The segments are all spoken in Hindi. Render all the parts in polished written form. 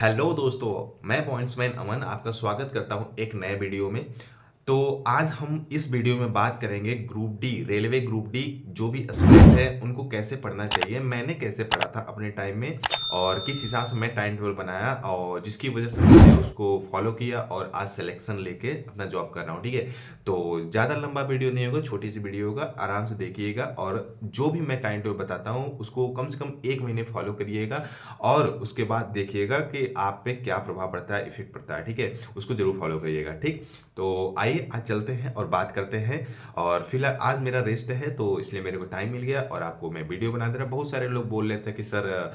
हेलो दोस्तों, मैं पॉइंट्समैन अमन आपका स्वागत करता हूं एक नए वीडियो में। तो आज हम इस वीडियो में बात करेंगे group D, railway group D जो भी एस्पिरेंट है उनको कैसे पढ़ना चाहिए, मैंने कैसे पढ़ा था अपने टाइम में और किस हिसाब से मैं टाइम टेबल बनाया और जिसकी वजह से मैंने उसको फॉलो किया और आज सिलेक्शन लेके अपना जॉब कर रहा हूँ। ठीक है, तो ज़्यादा लंबा वीडियो नहीं होगा, छोटी सी वीडियो होगा, आराम से देखिएगा और जो भी मैं टाइम टेबल बताता हूँ उसको कम से कम 1 महीने फॉलो करिएगा और उसके बाद देखिएगा कि आप पे क्या प्रभाव पड़ता है, इफेक्ट पड़ता है। ठीक है, उसको जरूर फॉलो करिएगा। ठीक, तो आइए आज चलते हैं और बात करते हैं। और फिलहाल आज मेरा रेस्ट है तो इसलिए मेरे को टाइम मिल गया और आपको मैं वीडियो बना दे रहा। बहुत सारे लोग बोल रहे थे कि सर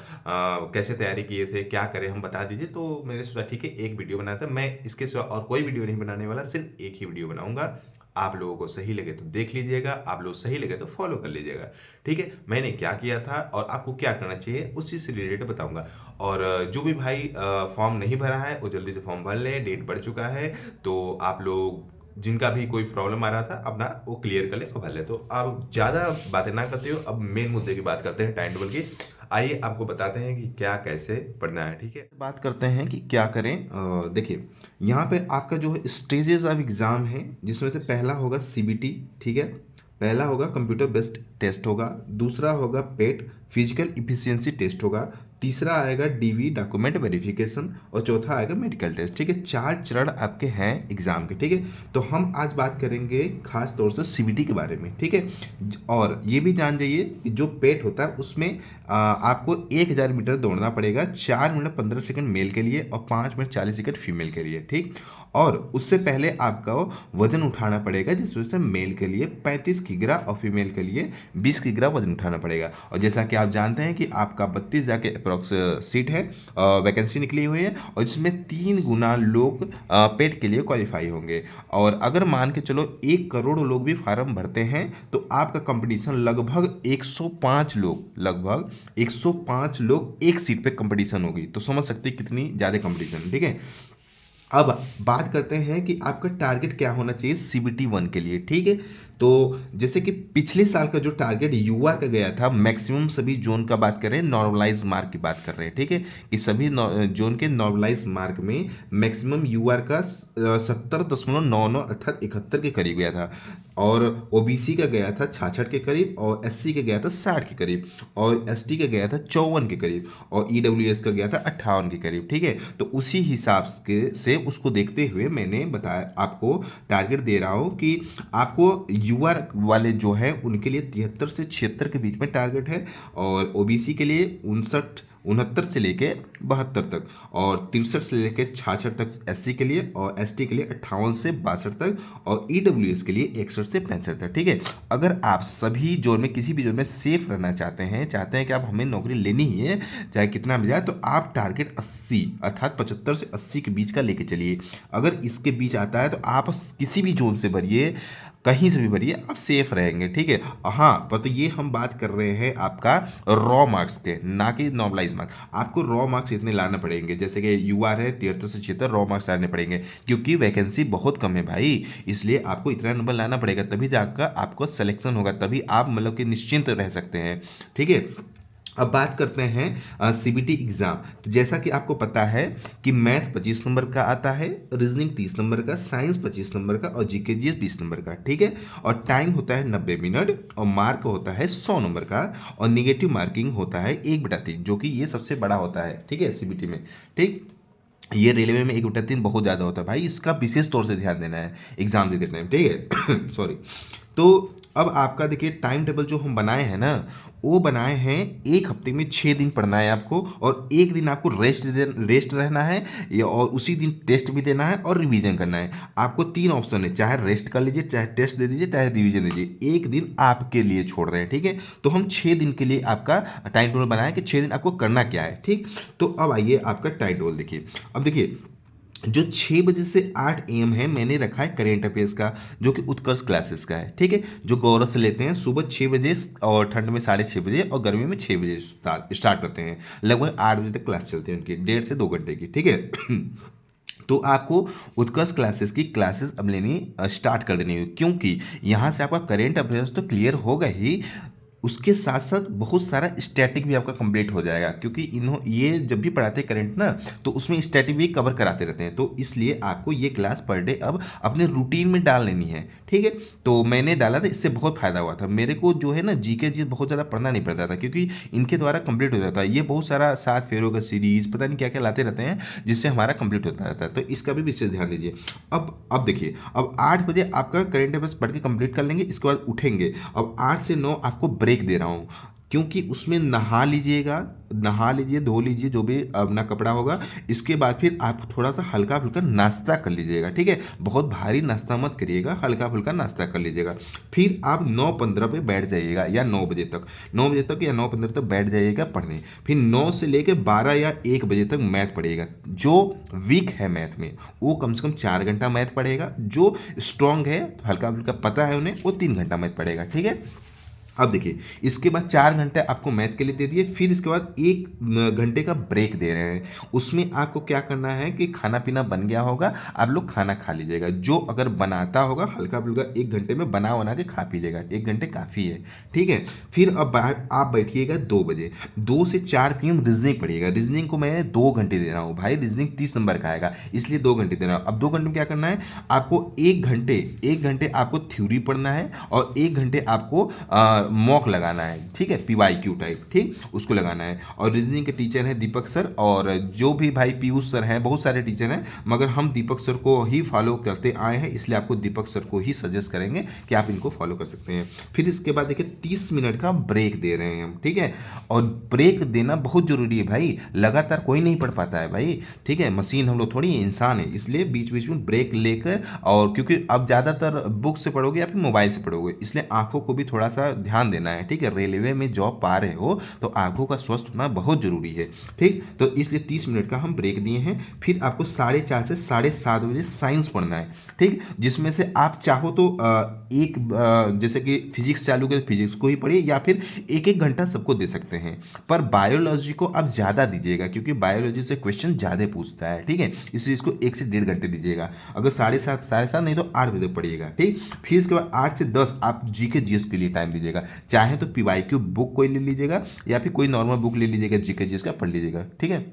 कैसे तैयारी किए थे, क्या करें, हम बता दीजिए। तो मैंने सोचा ठीक है एक वीडियो बनाया था, मैं इसके सिवा और कोई वीडियो नहीं बनाने वाला, सिर्फ एक ही वीडियो बनाऊंगा। आप लोगों को सही लगे तो देख लीजिएगा, आप लोग सही लगे तो फॉलो कर लीजिएगा। ठीक है, मैंने क्या किया था और आपको क्या करना चाहिए उस चीज़ से रिलेटेड बताऊंगा। और जो भी भाई फॉर्म नहीं भरा है वो जल्दी से फॉर्म भर ले, डेट बढ़ चुका है। तो आप लोग जिनका भी कोई प्रॉब्लम आ रहा था अपना वो क्लियर कर ले और भर ले। तो अब ज़्यादा बातें ना करते हो, अब मेन मुद्दे की बात करते हैं, टाइम टेबल की। आइए आपको बताते हैं कि क्या कैसे पढ़ना है। ठीक है, बात करते हैं कि क्या करें। देखिए, यहाँ पे आपका जो स्टेजेस ऑफ एग्ज़ाम है जिसमें से पहला होगा सीबीटी। ठीक है, पहला होगा कंप्यूटर बेस्ड टेस्ट होगा, दूसरा होगा पेट फिजिकल इफिशियंसी टेस्ट होगा, तीसरा आएगा डीवी डॉक्यूमेंट वेरिफिकेशन और चौथा आएगा मेडिकल टेस्ट। ठीक है, 4 चरण आपके हैं एग्जाम के। ठीक है, तो हम आज बात करेंगे खास तौर से सीबीटी के बारे में। ठीक है, और ये भी जान जाइए कि जो पेट होता है उसमें आपको 1000 मीटर दौड़ना पड़ेगा, 4 मिनट 15 सेकंड मेल के लिए और 5 मिनट 40 सेकंड फीमेल के लिए। ठीक, और उससे पहले आपका वजन उठाना पड़ेगा जिस वजह से मेल के लिए 35 किग्रा और फीमेल के लिए 20 किग्रा वजन उठाना पड़ेगा। और जैसा कि आप जानते हैं कि आपका 32 जाके अप्रोक्स सीट है, वैकेंसी निकली हुई है और जिसमें 3 गुना लोग पेट के लिए क्वालिफाई होंगे। और अगर मान के चलो 1 करोड़ लोग भी फार्म भरते हैं तो आपका कंपटीशन लगभग 105 लोग एक सीट पे कंपटीशन होगी। तो समझ सकते हैं कितनी ज़्यादा कंपटीशन। ठीक है, अब बात करते हैं कि आपका टारगेट क्या होना चाहिए सीबीटी 1 के लिए। ठीक है, तो जैसे कि पिछले साल का जो टारगेट यूआर का गया था, मैक्सिमम सभी जोन का बात कर रहे हैं, नॉर्मलाइज मार्क की बात कर रहे हैं। ठीक है, कि सभी जोन के नॉर्मलाइज मार्क में मैक्सिमम यूआर का 70.99 अर्थात 71 के करीब गया था। और ओबीसी का गया था 66 के करीब और एससी का गया था 60 के करीब और एसटी का गया था 54 के करीब और ईडब्ल्यूएस का गया था 58 के करीब। ठीक है, तो उसी हिसाब के से उसको देखते हुए मैंने बताया, आपको टारगेट दे रहा हूँ कि आपको यूआर वाले जो हैं उनके लिए 73 से 76 के बीच में टारगेट है और ओबीसी के लिए 69 से लेके 72 तक और 63 से लेके 66 तक एससी के लिए और एसटी के लिए 58 से 62 तक और ईडब्ल्यूएस के लिए 61 से 65 तक। ठीक है, अगर आप सभी जोन में किसी भी जोन में सेफ रहना चाहते हैं कि आप हमें नौकरी लेनी ही है चाहे कितना भी जाए, तो आप टारगेट 80 अर्थात 75 से 80 के बीच का लेके चलिए। अगर इसके बीच आता है तो आप किसी भी जोन से भरिए, कहीं से भी भरिए, आप सेफ रहेंगे। ठीक है, हाँ, पर तो ये हम बात कर रहे हैं आपका रॉ मार्क्स के, ना कि नॉर्मलाइज मार्क्स। आपको रॉ मार्क्स इतने लाने पड़ेंगे, जैसे कि यूआर है 73 से 76, रॉ मार्क्स लाने पड़ेंगे क्योंकि वैकेंसी बहुत कम है भाई, इसलिए आपको इतना नंबर लाना पड़ेगा, तभी जाकर आपको सिलेक्शन होगा, तभी आप मतलब कि निश्चिंत रह सकते हैं। ठीक है, अब बात करते हैं सीबीटी एग्ज़ाम। तो जैसा कि आपको पता है कि मैथ 25 नंबर का आता है, रीजनिंग 30 नंबर का, साइंस 25 नंबर का और जीके जीएस 20 नंबर का। ठीक है, और टाइम होता है 90 मिनट और मार्क होता है 100 नंबर का और निगेटिव मार्किंग होता है 1/3, जो कि ये सबसे बड़ा होता है। ठीक है, सीबीटी में। ठीक, ये रेलवे में 1/3 बहुत ज़्यादा होता है भाई, इसका विशेष तौर से ध्यान देना है एग्जाम देते टाइम। ठीक है सॉरी। तो अब आपका देखिए टाइम टेबल जो हम बनाए हैं ना, वो बनाए हैं 1 हफ्ते में 6 दिन पढ़ना है आपको और 1 दिन आपको रेस्ट रहना है और उसी दिन टेस्ट भी देना है और रिवीजन करना है। आपको 3 ऑप्शन है, चाहे रेस्ट कर लीजिए, चाहे टेस्ट दे दीजिए, चाहे रिवीजन दीजिए, 1 दिन आपके लिए छोड़ रहे हैं। ठीक है, तो हम 6 दिन के लिए आपका टाइम टेबल बनाए कि 6 दिन आपको करना क्या है। ठीक, तो अब आइए आपका टाइम टेबल देखिए। अब देखिए, जो 6 बजे से 8 AM है, मैंने रखा है करेंट अफेयर्स का, जो कि उत्कर्ष क्लासेस का है। ठीक है, जो गौरव से लेते हैं सुबह 6 बजे और ठंड में 6:30 बजे और गर्मी में 6 बजे स्टार्ट करते हैं, लगभग 8 बजे तक क्लास चलती है उनकी, 1.5 से 2 घंटे की। ठीक है तो आपको उत्कर्ष क्लासेस की क्लासेस अब लेनी स्टार्ट कर देनी होगी, क्योंकि यहाँ से आपका करेंट अफेयर्स तो क्लियर होगा ही, उसके साथ साथ बहुत सारा स्टैटिक भी आपका कंप्लीट हो जाएगा, क्योंकि ये जब भी पढ़ाते हैं करंट ना, तो उसमें स्टैटिक भी कवर कराते रहते हैं। तो इसलिए आपको ये क्लास पर डे अब अपने रूटीन में डाल लेनी है, ठीक है। तो मैंने डाला था, इससे बहुत फायदा हुआ था मेरे को। जो है ना जीके जी बहुत ज़्यादा पढ़ना नहीं पड़ता था, क्योंकि इनके द्वारा कंप्लीट हो जाता है। ये बहुत सारा 7 फेरों का सीरीज पता नहीं क्या क्या लाते रहते हैं, जिससे हमारा कंप्लीट होता रहता है। तो इसका भी विशेष ध्यान दीजिए। अब देखिए, अब 8 बजे आपका करंट अफेयर्स पढ़ के कंप्लीट कर लेंगे, इसके बाद उठेंगे। अब 8 से 9 आपको ब्रेक दे रहा हूँ, क्योंकि उसमें नहा लीजिएगा, नहा लीजिए, धो लीजिए जो भी अपना कपड़ा होगा। इसके बाद फिर आप थोड़ा सा हल्का फुल्का नाश्ता कर लीजिएगा, ठीक है। बहुत भारी नाश्ता मत करिएगा, हल्का फुल्का नाश्ता कर लीजिएगा। फिर आप 9:15 पे बैठ जाइएगा, या 9 बजे तक, 9 बजे तक या 9:15 तक बैठ जाइएगा पढ़ने। फिर 9 से लेकर 12 या 1 बजे तक मैथ पढ़िएगा। जो वीक है मैथ में वो कम से कम 4 घंटा मैथ पढ़ेगा, जो स्ट्रांग है हल्का फुल्का पता है उन्हें, वो 3 घंटा मैथ पढ़ेगा, ठीक है। अब देखिए, इसके बाद 4 घंटे आपको मैथ के लिए दे दिए, फिर इसके बाद 1 घंटे का ब्रेक दे रहे हैं। उसमें आपको क्या करना है कि खाना पीना बन गया होगा, आप लोग खाना खा लीजिएगा। जो अगर बनाता होगा हल्का फुल्का 1 घंटे में बना के खा पी लेगा, 1 घंटे काफ़ी है, ठीक है। फिर अब आप बैठिएगा 2 बजे, 2 से 4 PM रीजनिंग पढ़िएगा। रीजनिंग को मैं 2 घंटे दे रहा हूँ भाई, रीजनिंग 30 नंबर का आएगा, इसलिए 2 घंटे दे रहा हूँ। अब 2 घंटे में क्या करना है आपको, 1 घंटे आपको थ्योरी पढ़ना है, और 1 घंटे आपको मॉक लगाना है, ठीक है, PYQ टाइप, ठीक, उसको लगाना है। और रीजनिंग के टीचर हैं दीपक सर, और जो भी भाई पीयूष सर हैं, बहुत सारे टीचर हैं, मगर हम दीपक सर को ही फॉलो करते आए हैं, इसलिए आपको दीपक सर को ही सजेस्ट करेंगे कि आप इनको फॉलो कर सकते हैं। फिर इसके बाद देखिए 30 मिनट का ब्रेक दे रहे हैं हम, ठीक है। और ब्रेक देना बहुत जरूरी है भाई, लगातार कोई नहीं पढ़ पाता है भाई, ठीक है। मशीन हम लोग थोड़ी इंसान है, इसलिए बीच बीच में ब्रेक लेकर, और क्योंकि अब ज़्यादातर बुक से पढ़ोगे या फिर मोबाइल से पढ़ोगे, इसलिए आंखों को भी थोड़ा सा ध्यान देना है, ठीक है। रेलवे में जॉब पा रहे हो तो आंखों का स्वस्थ होना बहुत जरूरी है, ठीक। तो इसलिए 30 मिनट का हम ब्रेक दिए हैं। फिर आपको 4:30 से 7:30 बजे साइंस पढ़ना है, ठीक, जिसमें से आप चाहो तो जैसे कि फिजिक्स चालू करें, फिजिक्स को ही पढ़िए, या फिर 1-1 घंटा सबको दे सकते हैं। पर बायोलॉजी को आप ज़्यादा दीजिएगा, क्योंकि बायोलॉजी से क्वेश्चन ज़्यादा पूछता है, ठीक है, इसलिए इसको 1 से 1.5 घंटे दीजिएगा। अगर 7:30, 7:30 नहीं तो 8 बजे तक पढ़िएगा, ठीक। फिर इसके बाद 8 से 10 आप जीके जीएस के लिए टाइम दीजिएगा। चाहे तो PYQ बुक कोई ले लीजिएगा, या फिर कोई नॉर्मल बुक ले लीजिएगा जीके जीएस का, पढ़ लीजिएगा, ठीक है।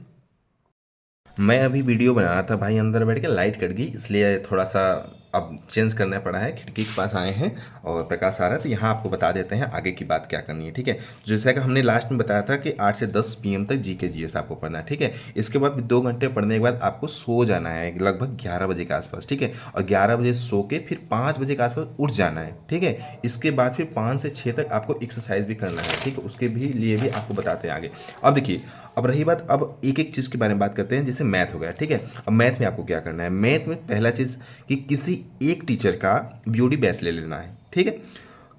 मैं अभी वीडियो बना रहा था भाई, अंदर बैठ के लाइट कट गई, इसलिए थोड़ा सा अब चेंज करना पड़ा है। खिड़की के पास आए हैं और प्रकाश आ रहा है, तो यहाँ आपको बता देते हैं आगे की बात क्या करनी है, ठीक है। जैसा कि हमने लास्ट में बताया था कि 8 से 10 PM तक जीके जीएस आपको पढ़ना है, ठीक है। इसके बाद 2 घंटे पढ़ने के बाद आपको सो जाना है लगभग 11 बजे के आसपास, ठीक है। और 11 बजे सो के फिर 5 बजे के आसपास उठ जाना है, ठीक है। इसके बाद फिर 5 से 6 तक आपको एक्सरसाइज भी करना है, ठीक है। उसके भी लिए भी आपको बताते हैं आगे। अब देखिए, अब रही बात, अब एक एक चीज़ के बारे में बात करते हैं, जैसे मैथ हो गया, ठीक है। अब मैथ में आपको क्या करना है, मैथ में पहला चीज़ कि किसी एक टीचर का BOD बैच ले लेना है, ठीक है।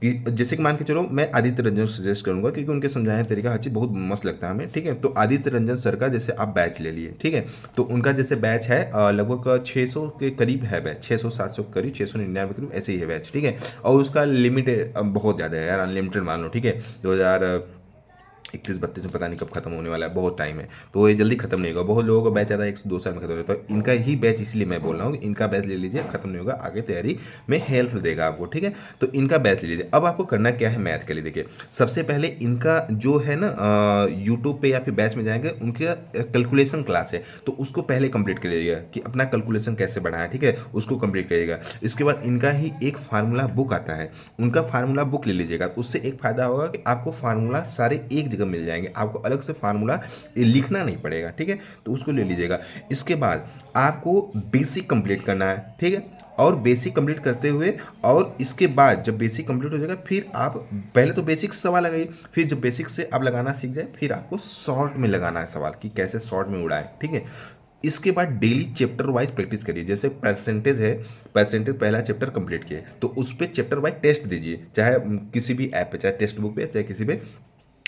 कि जैसे कि मान के चलो, मैं आदित्य रंजन सजेस्ट करूंगा, क्योंकि उनके समझाने का तरीका हर चीज़ बहुत मस्त लगता है हमें, ठीक है। तो आदित्य रंजन सर का जैसे आप बैच ले लिए, ठीक है। तो उनका जैसे बैच है लगभग 600 के करीब है बैच, 600-700 के करीब, 699 के करीब ऐसे ही है बैच, ठीक है। और उसका लिमिट बहुत ज़्यादा है यार, अनलिमिटेड मान लो, ठीक है। 2031-32 में पता नहीं कब खत्म होने वाला है, बहुत टाइम है, तो ये जल्दी खत्म नहीं होगा। बहुत लोगों का बैच आता है 1 से 2 साल में खत्म हो जाता है, तो इनका ही बैच, इसलिए मैं बोल रहा हूँ कि इनका बैच ले लीजिए, खत्म नहीं होगा, आगे तैयारी में हेल्प देगा आपको, ठीक है। तो इनका बैच ले लीजिए। अब आपको करना क्या है मैथ के लिए, देखिए सबसे पहले इनका जो है ना यूट्यूब पे या फिर बैच में जाएंगे, उनका कैलकुलेशन क्लास है, तो उसको पहले कंप्लीट करिएगा कि अपना कैलकुलेशन कैसे बढ़ाएं, ठीक है, उसको कंप्लीट करिएगा। इसके बाद इनका ही एक फार्मूला बुक आता है, उनका फार्मूला बुक ले लीजिएगा। उससे एक फायदा होगा कि आपको फार्मूला सारे एक जगह मिल जाएंगे, आपको अलग से फार्मूला लिखना नहीं पड़ेगा, ठीक है। तो उसको ले लीजिएगा। इसके बाद आपको बेसिक कंप्लीट करना है, ठीक है। और बेसिक कंप्लीट करते हुए, और इसके बाद जब बेसिक कंप्लीट हो जाएगा, फिर आप पहले तो बेसिक सवाल लगाइए, फिर जब बेसिक से आप लगाना सीख जाए, फिर आपको शॉर्ट में लगाना है सवाल कि कैसे शॉर्ट में उड़ाए, ठीक है। इसके बाद डेली चैप्टर वाइज प्रैक्टिस करिए। जैसे परसेंटेज है, परसेंटेज पहला चैप्टर कंप्लीट किए, तो उस पर चैप्टर वाइज टेस्ट दीजिए, चाहे किसी भी ऐप पे, चाहे टेक्स्ट बुक पे, चाहे किसी पे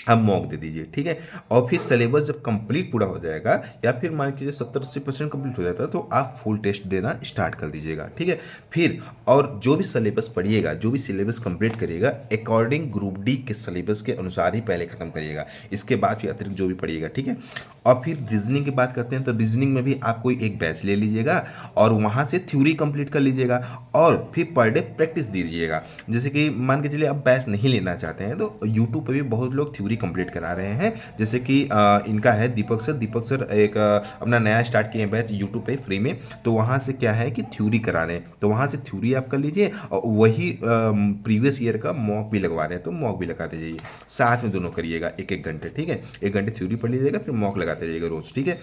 आप मॉक दे दीजिए, ठीक है। और फिर सिलेबस जब कंप्लीट पूरा हो जाएगा या फिर मान लीजिए 70-80% कंप्लीट हो जाता है तो आप फुल टेस्ट देना स्टार्ट कर दीजिएगा, ठीक है। फिर और जो भी सिलेबस पढ़िएगा, जो भी सिलेबस कंप्लीट करिएगा, अकॉर्डिंग ग्रुप डी के सिलेबस के अनुसार ही पहले खत्म करिएगा, इसके बाद फिर अतिरिक्त जो भी पढ़िएगा, ठीक है। और फिर रीजनिंग की बात करते हैं तो रीजनिंग में भी आप कोई एक बैच ले लीजिएगा और वहाँ से थ्योरी कंप्लीट कर लीजिएगा और फिर पर डे प्रैक्टिस दीजिएगा। जैसे कि मान के चलिए आप बैच नहीं लेना चाहते हैं तो यूट्यूब पे भी बहुत लोग थ्योरी कंप्लीट करा रहे हैं, जैसे कि इनका है दीपक सर एक अपना नया स्टार्ट किए हैं बैच यूट्यूब पे फ्री में, तो वहाँ से क्या है कि थ्योरी करा रहे हैं, तो वहाँ से थ्योरी आप कर लीजिए और वही प्रीवियस ईयर का मॉक भी लगवा रहे हैं तो मॉक भी लगाते जाइए, साथ में दोनों करिएगा 1-1 घंटे, ठीक है। 1 घंटे थ्योरी पढ़ लीजिएगा फिर मॉक लगाते जाइएगा रोज, ठीक है।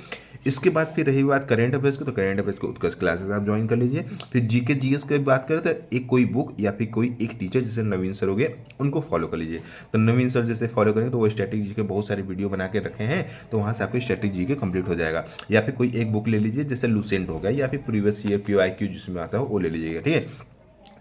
इसके बाद फिर रही बात करेंट अफेयर्स की, तो करेंट अफेयर्स को उत्कर्ष क्लासेस आप ज्वाइन कर लीजिए। फिर जीके जीएस की बात करें तो एक कोई बुक या फिर कोई एक टीचर जैसे नवीन सर हो गए उनको फॉलो कर लीजिए। तो नवीन सर जैसे फॉलो करेंगे तो वो स्टैटिक जी के बहुत सारे वीडियो बना के रखे हैं, तो वहाँ से आपको स्टैटिक जी के कंप्लीट हो जाएगा। या फिर कोई एक बुक ले लीजिए जैसे लूसेंट हो गया या फिर प्रीवियस ईयर PYQ जिसमें आता हो वो ले लीजिएगा, ठीक है।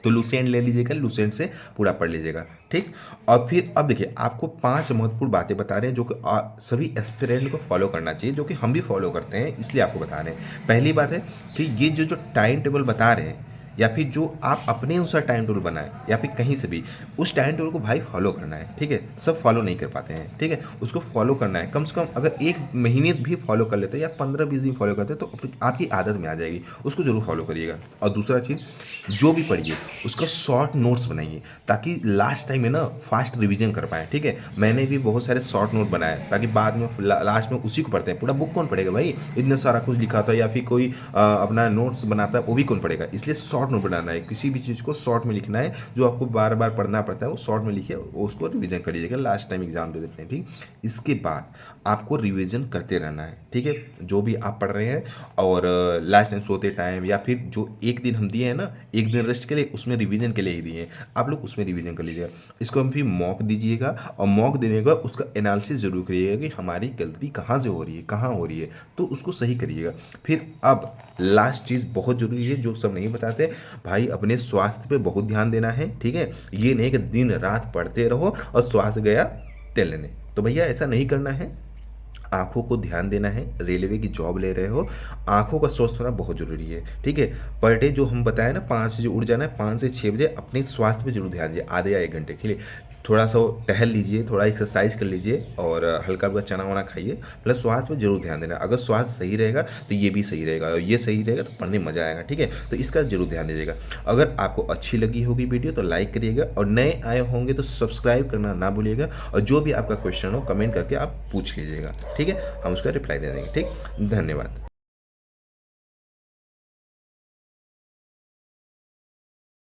तो लूसेंट ले लीजिएगा, लूसेंट से पूरा पढ़ लीजिएगा, ठीक। और फिर अब देखिए आपको 5 महत्वपूर्ण बातें बता रहे हैं जो कि सभी एस्पिरेंट को फॉलो करना चाहिए, जो कि हम भी फॉलो करते हैं इसलिए आपको बता रहे हैं। पहली बात है कि ये जो टाइम टेबल बता रहे हैं या फिर जो आप अपने अनुसार टाइम टेबल बनाए या फिर कहीं से भी उस टाइम टेबल को भाई फॉलो करना है, ठीक है। सब फॉलो नहीं कर पाते हैं, ठीक है, उसको फॉलो करना है। कम से कम अगर 1 महीने भी फॉलो कर लेते हैं या 15-20 दिन फॉलो करते हैं तो आपकी आदत में आ जाएगी, उसको जरूर फॉलो करिएगा। और दूसरा चीज़, जो भी पढ़िए उसका शॉर्ट नोट्स बनाइए ताकि लास्ट टाइम में ना फास्ट रिवीजन कर पाएँ, ठीक है। मैंने भी बहुत सारे शॉर्ट नोट बनाए ताकि बाद में लास्ट में उसी को पढ़ते हैं, पूरा बुक कौन पढ़ेगा भाई, इतना सारा कुछ लिखा था या फिर कोई अपना नोट्स बनाता है वो भी कौन पढ़ेगा, इसलिए शॉर्ट नोट बनाना है। किसी भी चीज़ को शॉर्ट में लिखना है, जो आपको बार बार पढ़ना पड़ता है वो शॉर्ट में लिखिए, उसको रिवीजन कर लीजिएगा, लास्ट टाइम एग्जाम दे देते हैं, ठीक। इसके बाद आपको रिवीजन करते रहना है, ठीक है, जो भी आप पढ़ रहे हैं। और लास्ट टाइम सोते टाइम या फिर जो एक दिन हम दिए हैं ना, एक दिन रेस्ट के लिए, उसमें रिवीजन के लिए ही दिए हैं, आप लोग उसमें रिवीजन कर लीजिएगा। इसको हम भी मॉक दीजिएगा और मॉक देने के बाद उसका एनालिसिस जरूर करिएगा कि हमारी गलती कहाँ से हो रही है, कहाँ हो रही है, तो उसको सही करिएगा। फिर अब लास्ट चीज़ बहुत ज़रूरी है जो सब नहीं बताते भाई, अपने स्वास्थ्य पे बहुत ध्यान देना है, ठीक है। ये नहीं कि दिन रात पढ़ते रहो और स्वास्थ्य गया तेल लेने, तो भैया ऐसा नहीं करना है। आँखों को ध्यान देना है, रेलवे की जॉब ले रहे हो, आँखों का स्वस्थ होना बहुत ज़रूरी है, ठीक है। पर डे जो हम बताए ना 5 बजे उठ जाना है, 5 से 6 बजे अपने स्वास्थ्य पे जरूर ध्यान दीजिए, आधे या 1 घंटे के लिए थोड़ा सा टहल लीजिए, थोड़ा एक्सरसाइज कर लीजिए और हल्का फुल्का चना वना खाइए, प्लस स्वास्थ्य पे जरूर ध्यान देना। अगर स्वास्थ्य सही रहेगा तो ये भी सही रहेगा और ये सही रहेगा तो पढ़ने में मज़ा आएगा, ठीक है। तो इसका जरूर ध्यान दीजिएगा। अगर आपको अच्छी लगी होगी वीडियो तो लाइक करिएगा और नए आए होंगे तो सब्सक्राइब करना ना भूलिएगा और जो भी आपका क्वेश्चन हो कमेंट करके आप पूछ लीजिएगा, ठीक है, हम उसका रिप्लाई दे देंगे, ठीक। धन्यवाद।